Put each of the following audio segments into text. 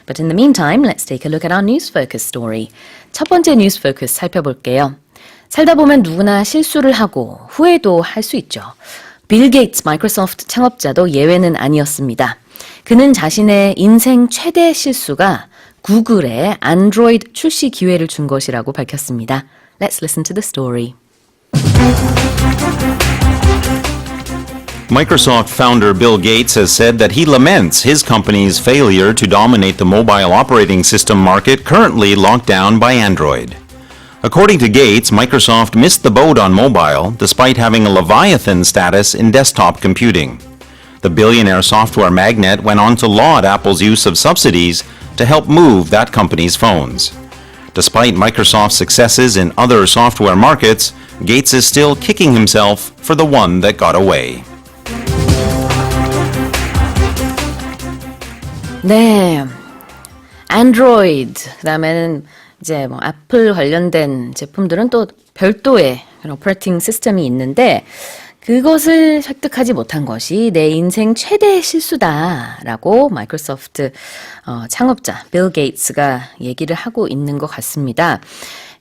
But in the meantime, let's take a look at our News Focus story. 첫 번째 News Focus 살펴볼게요. 살다 보면 누구나 실수를 하고 후회도 할 수 있죠. 빌 게이츠 마이크로소프트 창업자도 예외는 아니었습니다. 그는 자신의 인생 최대 실수가 구글에 안드로이드 출시 기회를 준 것이라고 밝혔습니다. Let's listen to the story. Microsoft founder Bill Gates has said that he laments his company's failure to dominate the mobile operating system market currently locked down by Android. According to Gates, Microsoft missed the boat on mobile despite having a Leviathan status in desktop computing. The billionaire software magnate went on to laud Apple's use of subsidies to help move that company's phones. Despite Microsoft's successes in other software markets, Gates is still kicking himself for the one that got away. 네, 안드로이드, 그다음에는 이제 뭐 애플 관련된 제품들은 또 별도의 오퍼레이팅 시스템이 있는데 그것을 획득하지 못한 것이 내 인생 최대의 실수다라고 마이크로소프트 창업자 빌 게이츠가 얘기를 하고 있는 것 같습니다.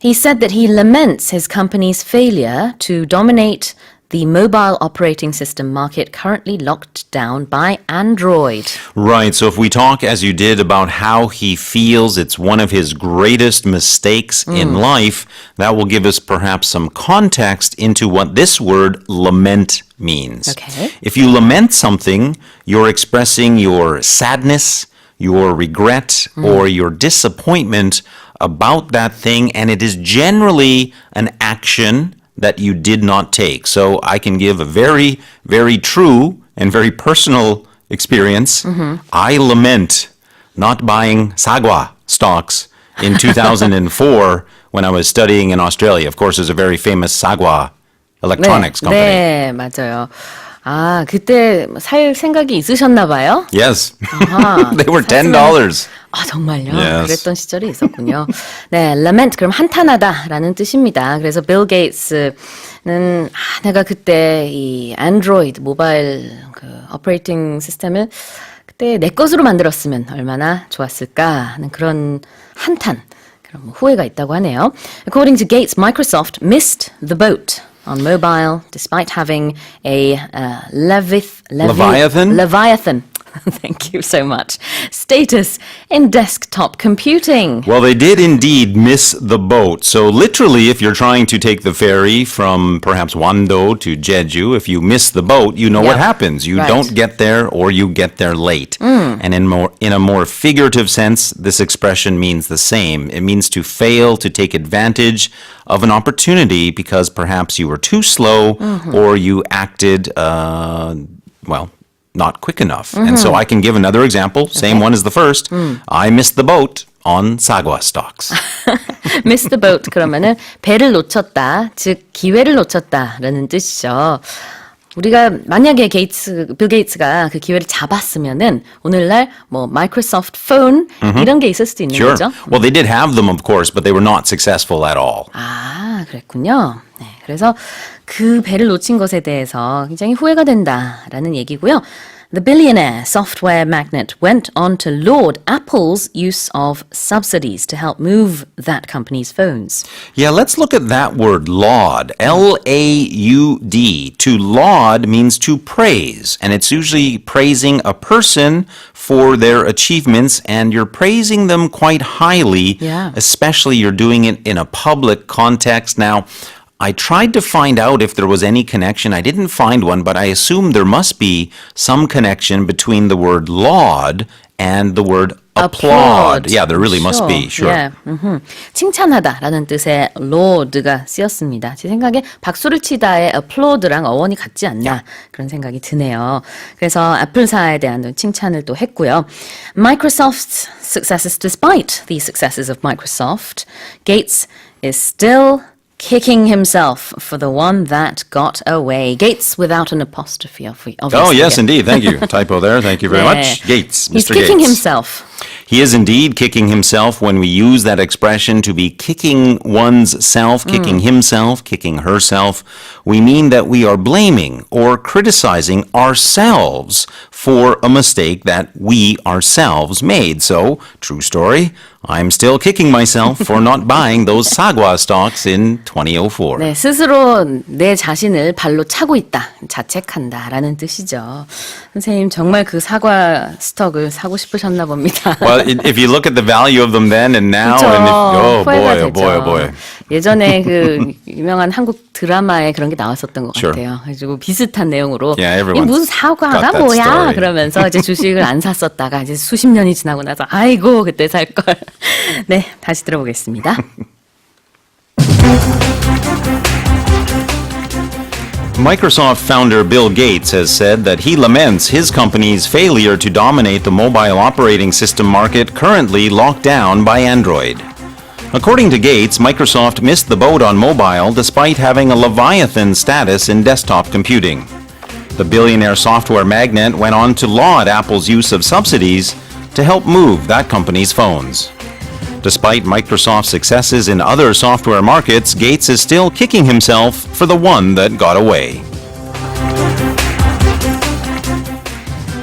He said that he laments his company's failure to dominate the mobile operating system market currently locked down by Android. Right, so if we talk as you did about how he feels it's one of his greatest mistakes in life, that will give us perhaps some context into what this word lament means. Okay. If you lament something, you're expressing your sadness, your regret, or your disappointment about that thing, and it is generally an action that you did not take. So I can give a very, very true and very personal experience. I lament not buying sagwa stocks in 2004 when I was studying in Australia. Of course, there's a very famous sagwa electronics company. 네, 맞아요. 아, 그때 살 생각이 있으셨나 봐요? Yes. 아하, They were $10. 아, 정말요? Yes. 그랬던 시절이 있었군요. 네, lament, 그럼 한탄하다라는 뜻입니다. 그래서 빌 게이츠는 내가 그때 이 안드로이드 모바일 그 오퍼레이팅 시스템을 그때 내 것으로 만들었으면 얼마나 좋았을까 하는 그런 한탄, 그런 후회가 있다고 하네요. According to Gates, Microsoft missed the boat on mobile despite having a Leviathan. Thank you so much. Status in desktop computing. Well, they did indeed miss the boat. So literally, if you're trying to take the ferry from perhaps Wando to Jeju, if you miss the boat, you know what happens. You Right. don't get there or you get there late. And in a more figurative sense, this expression means the same. It means to fail to take advantage of an opportunity because perhaps you were too slow or you acted, not quick enough. And so I can give another example, same one as the first. I missed the boat on sagwa stocks. Miss the boat 그러면은 배를 놓쳤다, 즉 기회를 놓쳤다라는 뜻이죠. 우리가 만약에 빌 게이츠가 그 기회를 잡았으면은 오늘날 뭐 마이크로소프트 폰 이런 게 있을 수도 있는 Sure. 거죠. Well, they did have them, of course, but they were not successful at all. 아, 그랬군요. 네, 그래서 그 배를 놓친 것에 대해서 굉장히 후회가 된다라는 얘기고요. The billionaire software magnate went on to laud Apple's use of subsidies to help move that company's phones. Yeah, let's look at that word, laud. L-A-U-D. To laud means to praise, and it's usually praising a person for their achievements, and you're praising them quite highly, especially you're doing it in a public context. Now, I tried to find out if there was any connection. I didn't find one, but I assume there must be some connection between the word laud and the word applaud. Yeah, there really must be. Sure. Yeah. 칭찬하다라는 뜻의 laud가 쓰였습니다. 제 생각에 박수를 치다의 applaud랑 어원이 같지 않나 그런 생각이 드네요. 그래서 애플사에 대한 칭찬을 또 했고요. Microsoft's successes, despite the successes of Microsoft, Gates is still kicking himself for the one that got away. Gates without an apostrophe, obviously. Oh, yes, indeed. Thank you. Typo there. Thank you very much. Gates, He's Mr. kicking Gates. himself He is indeed kicking himself when we use that expression to be kicking one's self, kicking himself, kicking herself. We mean that we are blaming or criticizing ourselves for a mistake that we ourselves made. So, true story, I'm still kicking myself for not buying those sagwa stocks in 2004. 네, 스스로 내 자신을 발로 차고 있다, 자책한다라는 뜻이죠. 선생님 정말 그 사과 스톡을 사고 싶으셨나 봅니다. Well, if you look at the value of them then and now, 그렇죠. and if, oh 후회가 boy, oh 되죠. boy, oh boy. 예전에 그 유명한 한국 드라마에 그런 게 나왔었던 것 Sure. 같아요. 그래가지고 비슷한 내용으로 Yeah, 이게 everyone's 무슨 got 사과가 that 뭐야? story. 그러면서 이제 주식을 안 샀었다가 이제 수십 년이 지나고 나서 아이고 그때 살 걸. 네, 다시 들어보겠습니다. Microsoft founder Bill Gates has said that he laments his company's failure to dominate the mobile operating system market currently locked down by Android. According to Gates, Microsoft missed the boat on mobile despite having a Leviathan status in desktop computing. The billionaire software magnate went on to laud Apple's use of subsidies to help move that company's phones. Despite Microsoft's successes in other software markets, Gates is still kicking himself for the one that got away.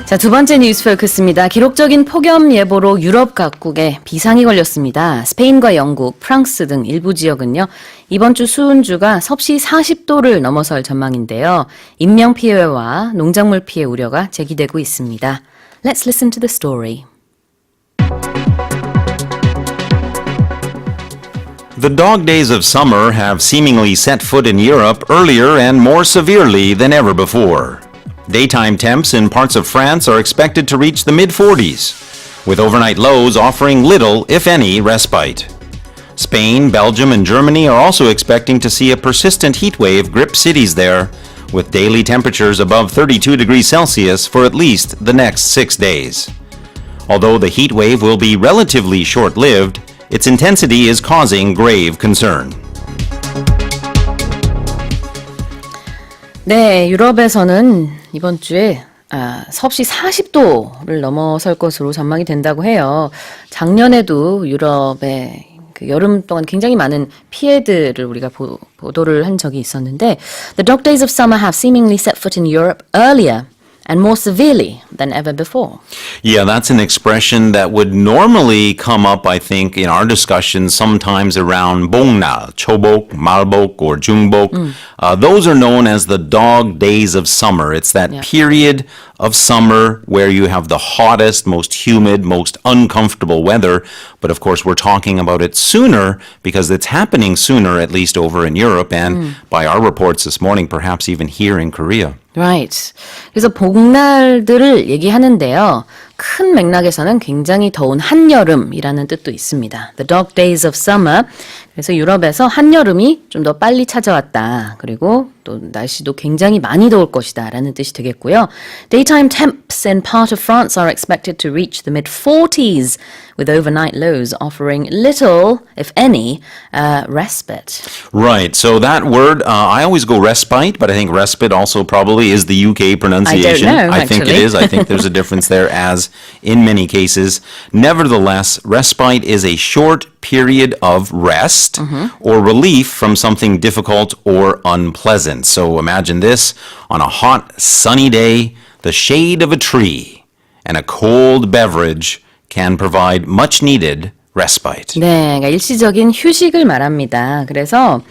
자, 두 번째 뉴스 포커스입니다. 기록적인 폭염 예보로 유럽 각국에 비상이 걸렸습니다. 스페인과 영국, 프랑스 등 일부 지역은요, 이번 주 수은주가 섭씨 40도를 넘어설 전망인데요. 인명 피해와 농작물 피해 우려가 제기되고 있습니다. Let's listen to the story. The dog days of summer have seemingly set foot in Europe earlier and more severely than ever before. Daytime temps in parts of France are expected to reach the mid-40s, with overnight lows offering little, if any, respite. Spain, Belgium, and Germany are also expecting to see a persistent heat wave grip cities there, with daily temperatures above 32 degrees Celsius for at least the next 6 days. Although the heat wave will be relatively short-lived, its intensity is causing grave concern. 네, 유럽에서는 이번 주에 섭씨 40도를 넘어설 것으로 전망이 된다고 해요. 작년에도 유럽의 그 여름 동안 굉장히 많은 피해들을 우리가 보도를 한 적이 있었는데 The dog days of summer have seemingly set foot in Europe earlier and more severely than ever before. Yeah, that's an expression that would normally come up, I think, in our discussions sometimes around Bongnal, Chobok, Malbok, or Jungbok. Those are known as the dog days of summer. It's that period of summer where you have the hottest, most humid, most uncomfortable weather. But of course, we're talking about it sooner because it's happening sooner, at least over in Europe, and by our reports this morning, perhaps even here in Korea. Right. 그래서 복날들을 얘기하는데요. 큰 맥락에서는 굉장히 더운 한여름이라는 뜻도 있습니다. The dog days of summer. 그래서 유럽에서 한여름이 좀 더 빨리 찾아왔다. 그리고 또 날씨도 굉장히 많이 더울 것이다 라는 뜻이 되겠고요. Daytime temps in part of France are expected to reach the mid-40s with overnight lows offering little, if any, respite. Right. So that word, I always go respite, but I think respite also probably is the UK pronunciation. know, I think it actually. is. I think there's a difference there, as in many cases. Nevertheless, respite is a short period of rest or relief from something difficult or unpleasant. So imagine this: on a hot, sunny day, the shade of a tree and a cold beverage can provide much needed respite. 네, 그러니까 일시적인 휴식을 말합니다. 그래서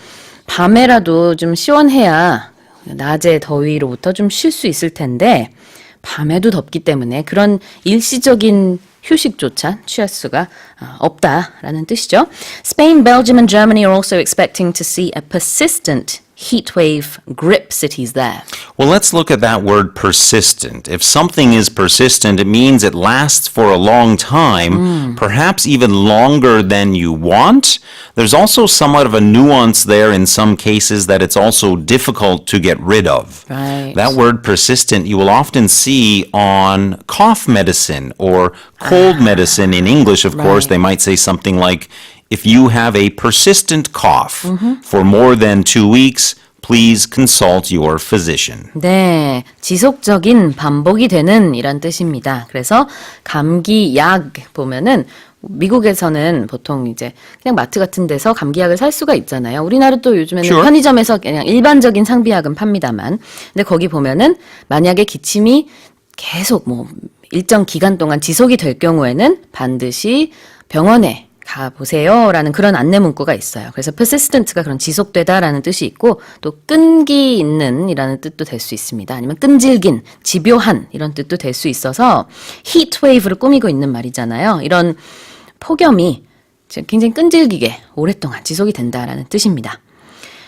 밤에라도 좀 시원해야 낮의 더위로부터 좀 쉴 수 있을 텐데 밤에도 덥기 때문에 그런 일시적인 휴식조차 취할 수가 없다라는 뜻이죠. Spain, Belgium, and Germany are also expecting to see a persistent heat wave grip cities there. Well, let's look at that word persistent. If something is persistent, it means it lasts for a long time, perhaps even longer than you want. There's also somewhat of a nuance there in some cases that it's also difficult to get rid of. Right. That word persistent you will often see on cough medicine or cold medicine in English, of course. They might say something like, if you have a persistent cough for more than 2 weeks, please consult your physician. 네, 지속적인 반복이 되는 이란 뜻입니다. 그래서 감기 약 보면은 미국에서는 보통 이제 그냥 마트 같은 데서 감기약을 살 수가 있잖아요. 우리나라도 요즘에는 Sure. 편의점에서 그냥 일반적인 상비약은 팝니다만. 근데 거기 보면은 만약에 기침이 계속 뭐 일정 기간 동안 지속이 될 경우에는 반드시 병원에 가보세요라는 그런 안내 문구가 있어요. 그래서 persistent가 그런 지속되다라는 뜻이 있고 또 끈기 있는 이라는 뜻도 될 수 있습니다. 아니면 끈질긴, 집요한 이런 뜻도 될 수 있어서 heat wave를 꾸미고 있는 말이잖아요. 이런 폭염이 굉장히 끈질기게 오랫동안 지속이 된다라는 뜻입니다.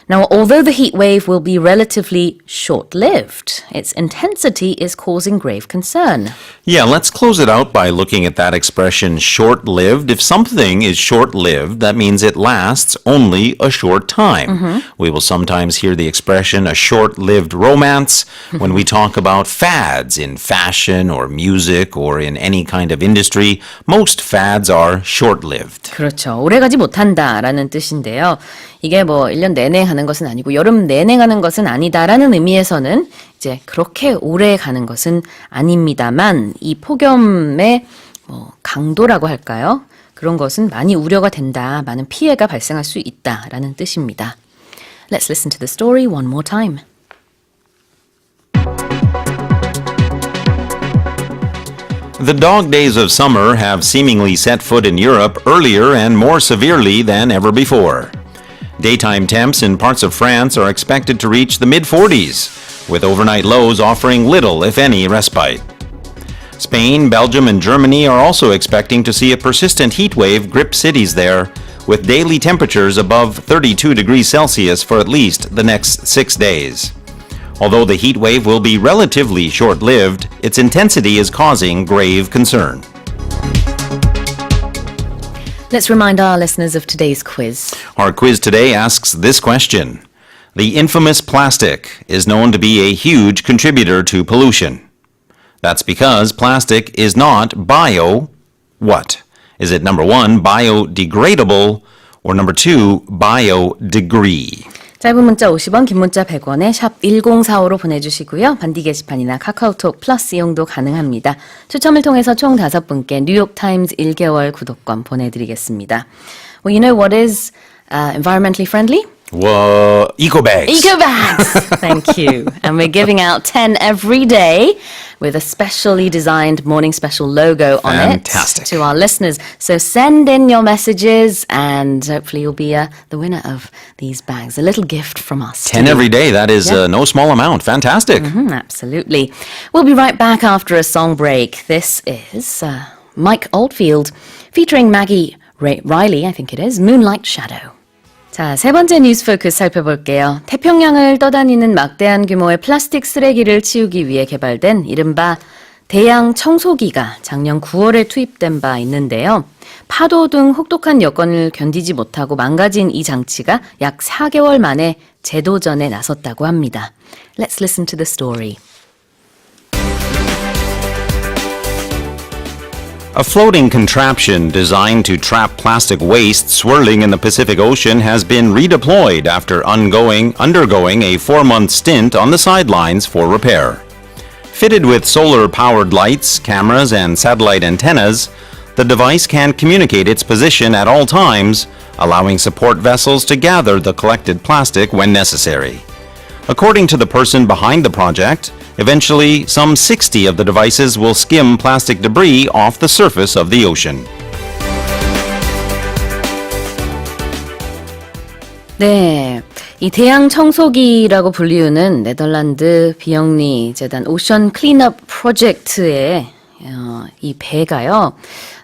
Now, although the heat wave will be relatively short-lived, its intensity is causing grave concern. Yeah, let's close it out by looking at that expression short-lived. If something is short-lived, that means it lasts only a short time. We will sometimes hear the expression a short-lived romance when we talk about fads in fashion or music or in any kind of industry. Most fads are short-lived. 그렇죠. 오래가지 못한다라는 뜻인데요. 이게 뭐 1년 내내 가는 것은 아니고 여름 내내 가는 것은 아니다라는 의미에서는 이제 그렇게 오래 가는 것은 아닙니다만 이 폭염의 뭐 강도라고 할까요? 그런 것은 많이 우려가 된다. 많은 피해가 발생할 수 있다라는 뜻입니다. Let's listen to the story one more time. The dog days of summer have seemingly set foot in Europe earlier and more severely than ever before. Daytime temps in parts of France are expected to reach the mid-40s, with overnight lows offering little, if any, respite. Spain, Belgium, and Germany are also expecting to see a persistent heat wave grip cities there, with daily temperatures above 32 degrees Celsius for at least the next 6 days. Although the heat wave will be relatively short-lived, its intensity is causing grave concern. Let's remind our listeners of today's quiz. Our quiz today asks this question. The infamous plastic is known to be a huge contributor to pollution. That's because plastic is not what? Is it number 1, biodegradable, or number 2, biodegree? 짧은 문자 50원, 긴 문자 100원에 샵 1045로 보내주시고요. 반디 게시판이나 카카오톡 플러스 이용도 가능합니다. 추첨을 통해서 총 5분께 뉴욕타임즈 1개월 구독권 보내드리겠습니다. Well, you know what is environmentally friendly? Eco bags. Eco bags! Thank you. And we're giving out 10 every day with a specially designed Morning Special logo on Fantastic. it to our listeners. So send in your messages and hopefully you'll be the winner of these bags. A little gift from us. 10 every day. That is no small amount. Fantastic. Absolutely. We'll be right back after a song break. This is Mike Oldfield featuring Maggie Riley, I think it is, Moonlight Shadow. 자, 세 번째 뉴스 포커스 살펴볼게요. 태평양을 떠다니는 막대한 규모의 플라스틱 쓰레기를 치우기 위해 개발된 이른바 대양 청소기가 작년 9월에 투입된 바 있는데요. 파도 등 혹독한 여건을 견디지 못하고 망가진 이 장치가 약 4개월 만에 재도전에 나섰다고 합니다. Let's listen to the story. A floating contraption designed to trap plastic waste swirling in the Pacific Ocean has been redeployed after undergoing a 4-month stint on the sidelines for repair. Fitted with solar-powered lights, cameras, and satellite antennas, the device can communicate its position at all times, allowing support vessels to gather the collected plastic when necessary. According to the person behind the project, eventually some 60 of the devices will skim plastic debris off the surface of the ocean. 네, 이 대양 청소기라고 불리우는 네덜란드 비영리 재단 오션 클린업 프로젝트의 이 배가요.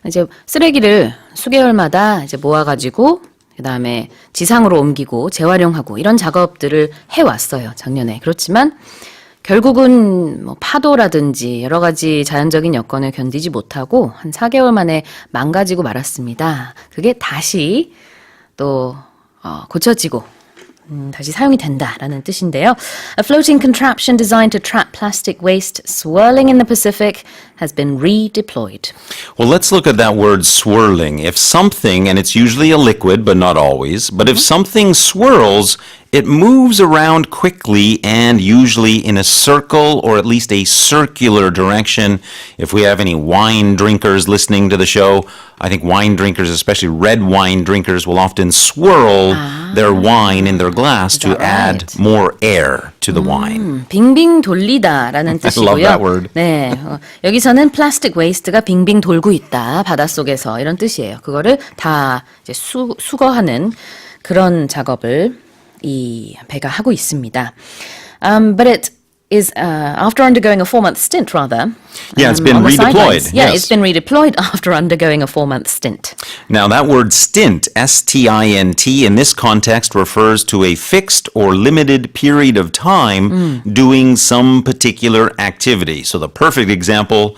이제 쓰레기를 수개월마다 이제 모아가지고 그다음에 지상으로 옮기고 재활용하고 이런 작업들을 해왔어요, 작년에. 그렇지만 결국은 뭐 파도라든지 여러 가지 자연적인 여건을 견디지 못하고 한 4개월 만에 망가지고 말았습니다. 그게 다시 또 고쳐지고 다시 사용이 된다라는 뜻인데요. A floating contraption designed to trap plastic waste swirling in the Pacific has been redeployed. Well, let's look at that word swirling. If something, and it's usually a liquid, but not always, but if something swirls, it moves around quickly and usually in a circle or at least a circular direction. If we have any wine drinkers listening to the show, I think wine drinkers, especially red wine drinkers, will often swirl their wine in their glass to that add right? more air to the wine. 빙빙 돌리다라는 뜻이고요. love that word. 네, 여기서는 플라스틱 웨이스트가 빙빙 돌고 있다 바닷속에서 이런 뜻이에요. 그거를 다 이제 수거하는 그런 작업을 이 배가 하고 있습니다. But it is after undergoing a 4-month stint, rather. Yeah, it's been on the redeployed, sidelines. Yeah, yes. it's been redeployed after undergoing a 4-month stint. Now, that word stint, S-T-I-N-T, in this context refers to a fixed or limited period of time doing some particular activity. So the perfect example,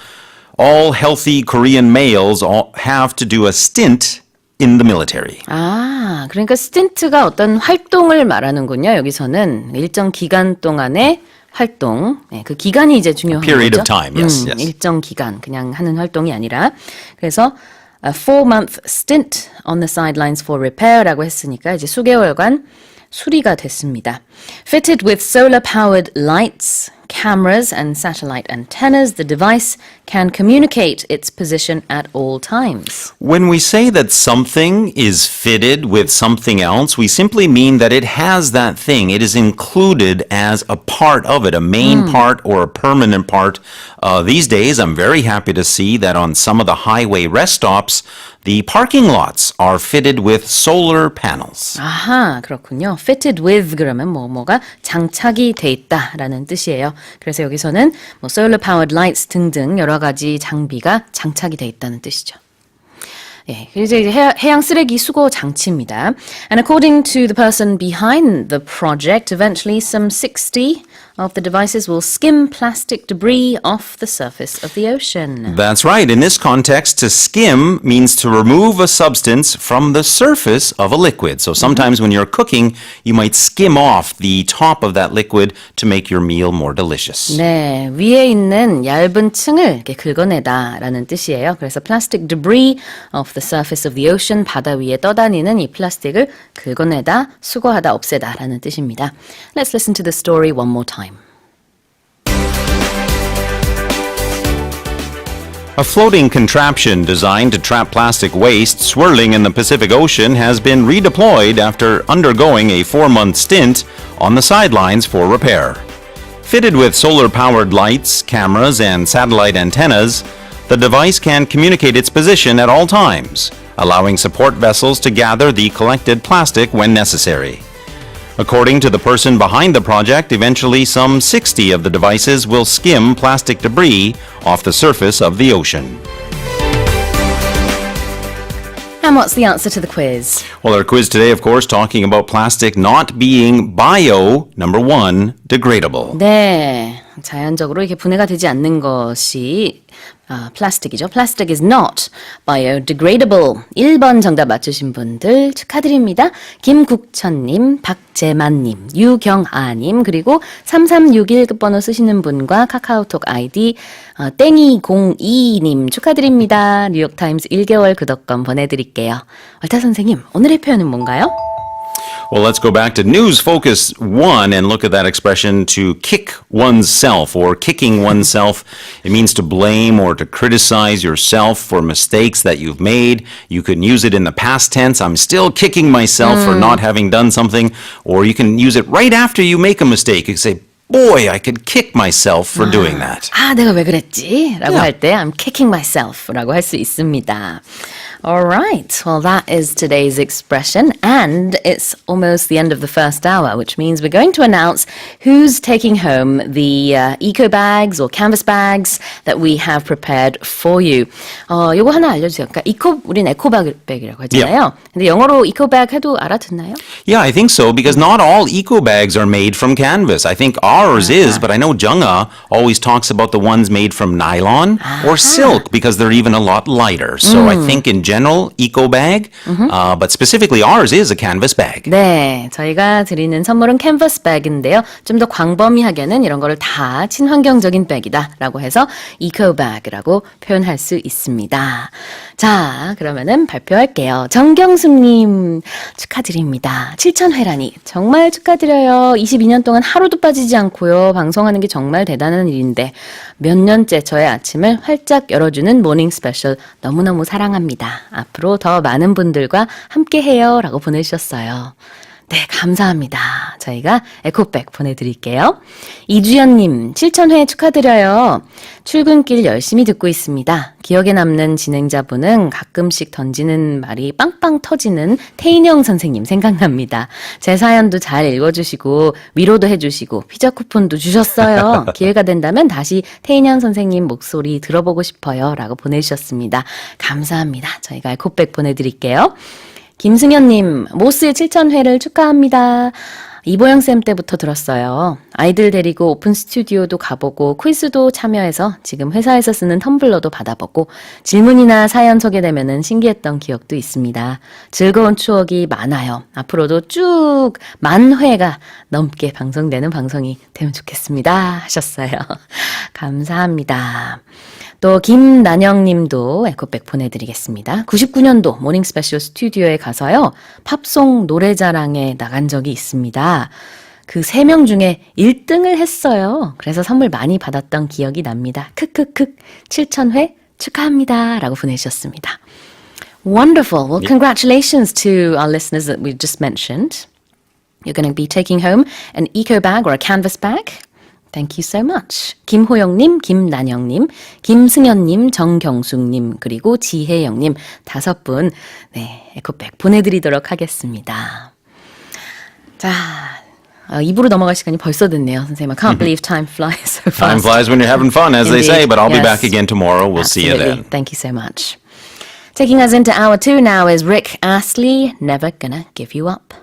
all healthy Korean males all have to do a stint in the military. 아, 그러니까 스틴트가 어떤 활동을 말하는군요. 여기서는 일정 기간 동안의 활동, 네, 그 기간이 이제 중요한 period 거죠. of time, yes, yes. 일정 기간, 그냥 하는 활동이 아니라. 그래서 a 4-month stint on the sidelines for repair라고 했으니까 이제 수개월간 수리가 됐습니다. Fitted with solar-powered lights, cameras and satellite antennas, the device can communicate its position at all times. When we say that something is fitted with something else, we simply mean that it has that thing. It is included as a part of it, a main part or a permanent part. These days, I'm very happy to see that on some of the highway rest stops, the parking lots are fitted with solar panels. 아하, 그렇군요. Fitted with 그러면 뭐가 장착이 돼 있다라는 뜻이에요. 그래서 여기서는 뭐 solar powered lights 등등 여러 가지 장비가 장착이 돼 있다는 뜻이죠. 예, 그래서 이제 해양 쓰레기 수거 장치입니다. And according to the person behind the project, eventually some 60 of the devices will skim plastic debris off the surface of the ocean. That's right. In this context, to skim means to remove a substance from the surface of a liquid. So sometimes when you're cooking, you might skim off the top of that liquid to make your meal more delicious. 네, 위에 있는 얇은 층을 이렇게 긁어내다라는 뜻이에요. 그래서 plastic debris off the surface of the ocean, 바다 위에 떠다니는 이 플라스틱을 긁어내다, 수거하다, 없애다라는 뜻입니다. Let's listen to the story one more time. A floating contraption designed to trap plastic waste swirling in the Pacific Ocean has been redeployed after undergoing a 4-month stint on the sidelines for repair. Fitted with solar-powered lights, cameras, and satellite antennas, the device can communicate its position at all times, allowing support vessels to gather the collected plastic when necessary. According to the person behind the project, eventually some 60 of the devices will skim plastic debris off the surface of the ocean. And what's the answer to the quiz? Well, our quiz today, of course, talking about plastic not being number 1, degradable. 네, 자연적으로 이렇게 분해가 되지 않는 것이 플라스틱이죠. Plastic is not biodegradable. 1번 정답 맞추신 분들 축하드립니다. 김국천님, 박재만님, 유경아님, 그리고 3361 끝번호 쓰시는 분과 카카오톡 아이디 땡이02님 축하드립니다. 뉴욕타임스 1개월 구독권 보내드릴게요. 얼타 선생님, 오늘의 표현은 뭔가요? Well, let's go back to News Focus 1 and look at that expression to kick oneself or kicking oneself. It means to blame or to criticize yourself for mistakes that you've made. You can use it in the past tense. I'm still kicking myself for not having done something. Or you can use it right after you make a mistake. You can say, boy, I could kick myself for doing that. 아, 내가 왜 그랬지? 라고 Yeah. 할 때 I'm kicking myself 라고 할 수 있습니다. Alright, well that is today's expression and it's almost the end of the first hour, which means we're going to announce who's taking home the eco bags or canvas bags that we have prepared for you. 요거 하나 알려주세요. 그러니까 우린 에코백이라고 하잖아요. 근데 영어로 ecobag 해도 알아듣나요? Yeah, I think so, because not all eco bags are made from canvas. I think ours is, but I know Jung-ah always talks about the ones made from nylon or silk because they're even a lot lighter. So I think in general eco bag, but specifically ours is a canvas bag. 네, 저희가 드리는 선물은 캔버스 백인데요. 좀 더 광범위하게는 이런 거를 다 친환경적인 백이다라고 해서 이코백이라고 표현할 수 있습니다. 자, 그러면은 발표할게요. 정경숙님 축하드립니다. 7,000회라니 정말 축하드려요. 22년 동안 하루도 빠지지 않고요. 방송하는 게 정말 대단한 일인데 몇 년째 저의 아침을 활짝 열어주는 모닝 스페셜 너무너무 사랑합니다. 앞으로 더 많은 분들과 함께해요 라고 보내주셨어요. 네, 감사합니다. 저희가 에코백 보내드릴게요. 이주연님, 7,000회 축하드려요. 출근길 열심히 듣고 있습니다. 기억에 남는 진행자분은 가끔씩 던지는 말이 빵빵 터지는 태인영 선생님 생각납니다. 제 사연도 잘 읽어주시고 위로도 해주시고 피자 쿠폰도 주셨어요. 기회가 된다면 다시 태인영 선생님 목소리 들어보고 싶어요 라고 보내주셨습니다. 감사합니다. 저희가 에코백 보내드릴게요. 김승현님, 모스의 7,000회를 축하합니다. 이보영쌤 때부터 들었어요. 아이들 데리고 오픈 스튜디오도 가보고 퀴즈도 참여해서 지금 회사에서 쓰는 텀블러도 받아보고 질문이나 사연 소개되면은 신기했던 기억도 있습니다. 즐거운 추억이 많아요. 앞으로도 쭉 10,000회가 넘게 방송되는 방송이 되면 좋겠습니다. 하셨어요. 감사합니다. 또 김난영 님도 에코백 보내드리겠습니다. 99년도 모닝 스페셜 스튜디오에 가서요. 팝송 노래자랑에 나간 적이 있습니다. 그 3명 중에 1등을 했어요. 그래서 선물 많이 받았던 기억이 납니다. 크크크 7,000회 축하합니다 라고 보내주셨습니다. Wonderful. Well, congratulations to our listeners that we just mentioned. You're going to be taking home an eco bag or a canvas bag. Thank you so much. 김호영님, 김난영님, 김승현님, 정경숙님, 그리고 지혜영님 5분 네, 에코백 보내드리도록 하겠습니다. 자, 2부로 넘어갈 시간이 벌써 됐네요. 선생님, I can't believe time flies so fast. Time flies when you're having fun, as they say, Indeed. but I'll be Yes. back again tomorrow. We'll see you Absolutely. then. Thank you so much. Taking us into hour 2 now is Rick Astley, Never Gonna Give You Up.